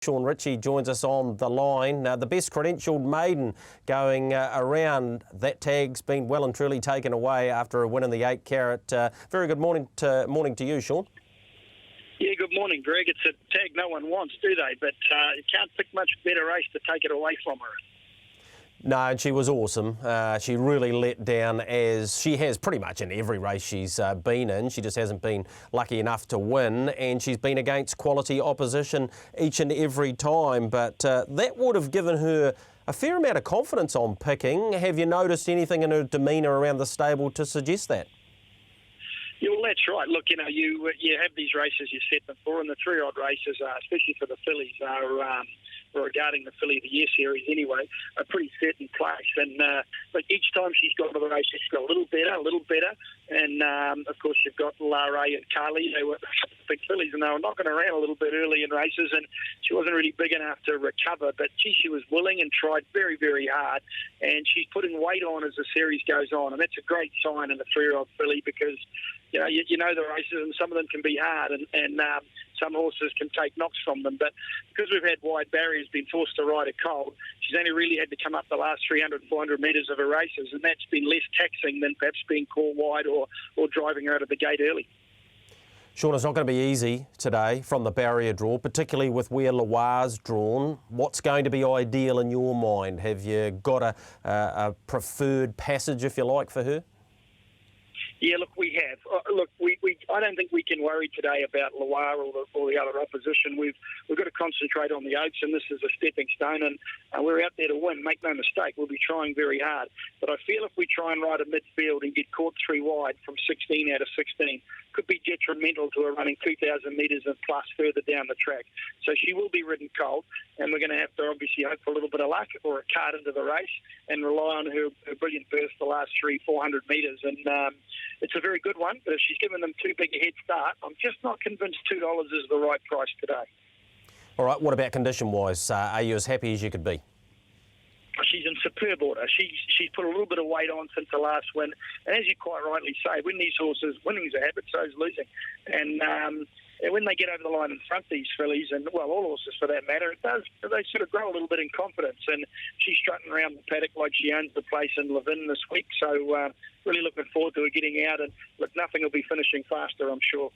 Shaun Ritchie joins us on the line. The best credentialed maiden going around. That tag's been well and truly taken away after a win in the 8 carat. Very good morning to you, Shaun. Yeah, good morning, Greg. It's a tag no one wants, do they? But you can't pick much better race to take it away from her. No, and she was awesome. She really let down, as she has pretty much in every race she's been in. She just hasn't been lucky enough to win, and she's been against quality opposition each and every time. But that would have given her a fair amount of confidence on picking. Have you noticed anything in her demeanour around the stable to suggest that? Yeah, well, that's right. Look, you have these races you set them for, and the 3-odd races, especially for the fillies, are regarding the Filly of the Year series anyway, a pretty certain place. And but each time she's gone to the race, she's got a little better. And of course, you've got Lara and Carly. They were big fillies, and they were knocking around a little bit early in races, and she wasn't really big enough to recover. But she was willing and tried very, very hard, and she's putting weight on as the series goes on, and that's a great sign in a 3-year-old filly, because you know the races, and some of them can be hard, and some horses can take knocks from them. But because we've had wide barriers, been forced to ride it cold, she's only really had to come up the last 300, 400 metres of her races, and that's been less taxing than perhaps being caught wide or driving her out of the gate early. Shaun, it's not going to be easy today from the barrier draw, particularly with where Loire's drawn. What's going to be ideal in your mind? Have you got a preferred passage, if you like, for her? Yeah, look, we have. I don't think we can worry today about Loire or the other opposition. We've got to concentrate on the Oaks, and this is a stepping stone, and we're out there to win. Make no mistake, we'll be trying very hard. But I feel if we try and ride a midfield and get caught 3 wide from 16 out of 16, could be detrimental to her running 2,000 metres and plus further down the track. So she will be ridden cold, and we're going to have to obviously hope for a little bit of luck or a card into the race and rely on her brilliant burst the last 300-400 metres. And it's a very good one, but if she's given them too big a head start, I'm just not convinced $2 is the right price today. All right, what about condition-wise? Are you as happy as you could be? She's in superb order. She's put a little bit of weight on since the last win. And as you quite rightly say, when these horses, winning is a habit, so is losing. And when they get over the line in front, these fillies, and, well, all horses for that matter, they sort of grow a little bit in confidence. And she's strutting around the paddock like she owns the place in Levin this week. So really looking forward to her getting out. And, look, nothing will be finishing faster, I'm sure.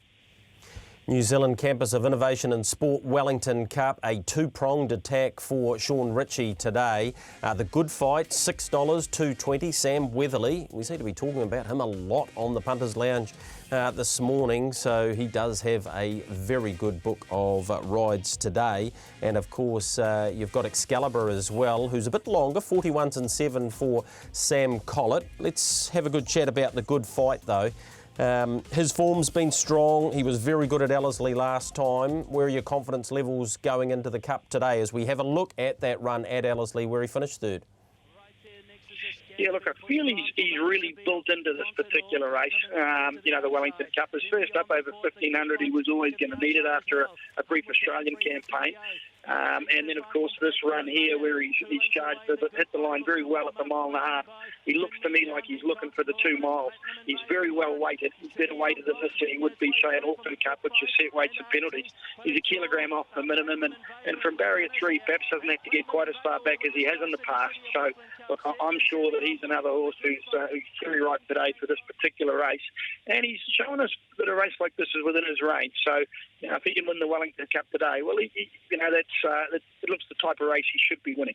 New Zealand Campus of Innovation and Sport Wellington Cup, a 2-pronged attack for Shaun Ritchie today. The Good Fight, $6, $2.20. Sam Weatherly, we seem to be talking about him a lot on the Punters Lounge this morning, so he does have a very good book of rides today. And of course, you've got Excalibur as well, who's a bit longer, 41s and 7 for Sam Collett. Let's have a good chat about the Good Fight though. His form's been strong. He was very good at Ellerslie last time. Where are your confidence levels going into the Cup today as we have a look at that run at Ellerslie where he finished 3rd? Yeah, look, I feel he's really built into this particular race. The Wellington Cup. His first up over 1,500, he was always going to need it after a brief Australian campaign. And then, of course, this run here where he's charged to hit the line very well at the 1.5 miles. He looks to me like he's looking for the 2 miles. He's very well weighted. He's better weighted than this than he would be, say, at Auckland Cup, which is set weights and penalties. He's a kilogram off the minimum, and from barrier 3, perhaps doesn't have to get quite as far back as he has in the past. So, look, I'm sure that he's another horse who's very right today for this particular race. And he's shown us that a race like this is within his range. So, if he can win the Wellington Cup today, well, it looks the type of race he should be winning.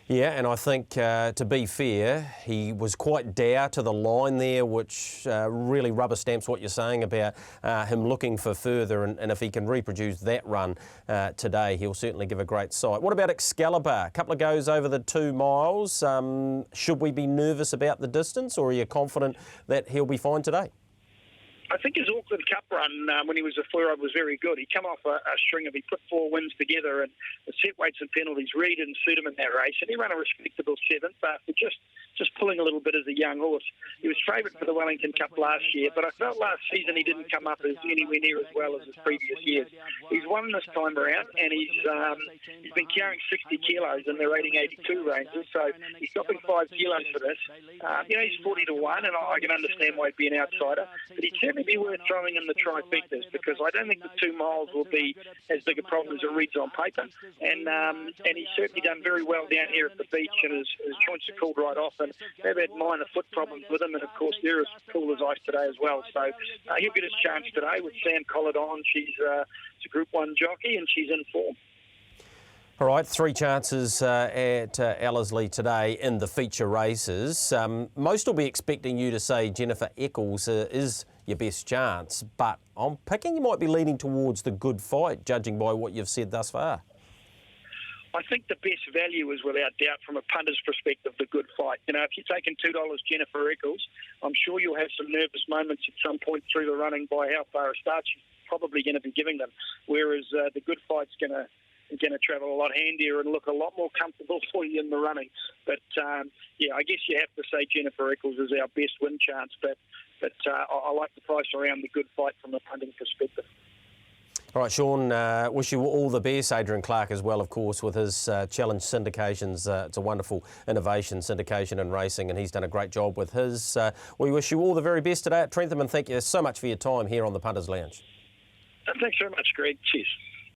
Yeah, and I think, to be fair, he was quite dour to the line there, which really rubber stamps what you're saying about him looking for further, and if he can reproduce that run today, he'll certainly give a great sight. What about Excalibur? A couple of goes over the 2 miles. Should we be nervous about the distance, or are you confident that he'll be fine today? I think his Auckland Cup run when he was a 4-year-old was very good. He come off a string of, he put 4 wins together, and the set weights and penalties really didn't suit him in that race. And he ran a respectable 7th after just pulling a little bit as a young horse. He was favourite for the Wellington Cup last year, but I felt last season he didn't come up as anywhere near as well as his previous years. He's won this time around, and he's been carrying 60 kilos in the rating 82 ranges, so he's dropping 5 kilos for this. He's 40 to 1, and I can understand why he'd be an outsider, but he'd certainly probably be worth throwing in the trifectas, because I don't think the 2 miles will be as big a problem as it reads on paper. And he's certainly done very well down here at the beach, and his joints are cooled right off, and they've had minor foot problems with him, and of course they're as cool as ice today as well. So he'll get his chance today with Sam collared on. She's a Group 1 jockey, and she's in form. All right, 3 chances at Ellerslie today in the feature races. Most will be expecting you to say Jennifer Echols is your best chance, but I'm picking you might be leaning towards the Good Fight, judging by what you've said thus far. I think the best value is, without doubt, from a punter's perspective, the Good Fight. You know, if you're taking $2 Jennifer Echols, I'm sure you'll have some nervous moments at some point through the running by how far a start she's probably going to be giving them, whereas the Good Fight's going to travel a lot handier and look a lot more comfortable for you in the running. But, yeah, I guess you have to say Jennifer Echols is our best win chance, but I like the price around the Good Fight from a punting perspective. All right, Shaun, wish you all the best. Adrian Clark as well, of course, with his challenge syndications. It's a wonderful innovation, syndication and racing, and he's done a great job with his. We wish you all the very best today at Trentham, and thank you so much for your time here on the Punters Lounge. Thanks very much, Greg. Cheers.